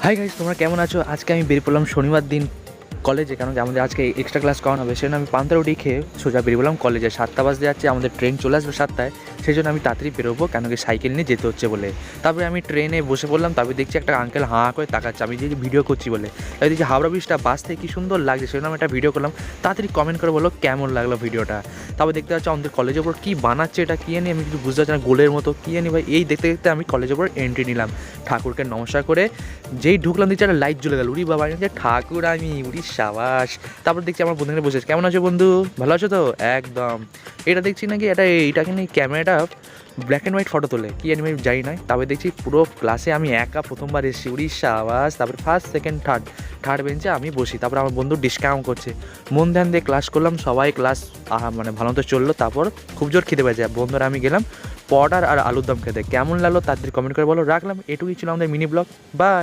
Hi guys, তোমরা কেমন আছো? আজকে আমি বেরিয়ে পড়লাম শনিবার দিন কলেজে, কারণ আমাদের আজকে এক্সট্রা ক্লাস করানো হবে। সেজন্য আমি পান্তা রুটি খেয়ে সোজা বেরিয়ে পড়লাম কলেজে। 7টা বাজতে যাচ্ছে, আমাদের ট্রেন চলে আসবে 7টায়। সেই জন্য আমি তাড়াতাড়ি বেরোবো, কেন কি সাইকেল নিয়ে যেতে হচ্ছে বলে। তারপরে আমি ট্রেনে বসে পড়লাম। তারপরে দেখছি একটা আঙ্কেল হাঁ করে তাকাচ্ছে, আমি যে ভিডিও করছি বলে। তাই দেখছি হাওড়া ব্রিজটা বাস থেকে কী সুন্দর লাগছে, সেজন্য আমি একটা ভিডিও করলাম। তাড়াতাড়ি কমেন্ট করে বলো কেমন লাগলো ভিডিওটা। তারপর দেখতে পাচ্ছি আমাদের কলেজের ওপর কী বানাচ্ছে, এটা কী জানি, আমি কিছু বুঝতে পারছি না। গোলের মতো কী জানি ভাই। এই দেখতে দেখতে আমি কলেজের ওপর এন্ট্রি নিলাম, ঠাকুরকে নমস্কার করে যেই ঢুকলাম দেখছি একটা লাইট জ্বলে গেল। উড়ি বাবা, যে ঠাকুর আমি, উড়ি সাবাস। তারপর দেখছি আমার বন্ধুখানে বসে আছে। কেমন আছো বন্ধু, ভালো আছো তো? একদম। এটা দেখছি নাকি এইটাকে নিয়ে ক্যামেরাটা ব্ল্যাক অ্যান্ড হোয়াইট ফটো তোলে, কি আমি যাই না। তারপরে দেখছি পুরো ক্লাসে আমি একা প্রথমবার এসেছি, উড়িষ্যা আওয়াজ। তারপরে ফার্স্ট সেকেন্ড থার্ড বেঞ্চে আমি বসি। তারপর আমার বন্ধু ডিসকাউন্ট করছে, মন ধ্যান দিয়ে ক্লাস করলাম। সবাই ক্লাস মানে ভালো মতো চললো। তারপর খুব জোর খেতে পেয়েছে বন্ধুরা, আমি গেলাম পটার আর আলুর দম খেতে। কেমন লাগলো তাড়াতাড়ি কমেন্ট করে বলো। রাখলাম, এটুকুই ছিল আমাদের মিনি ব্লগ। বা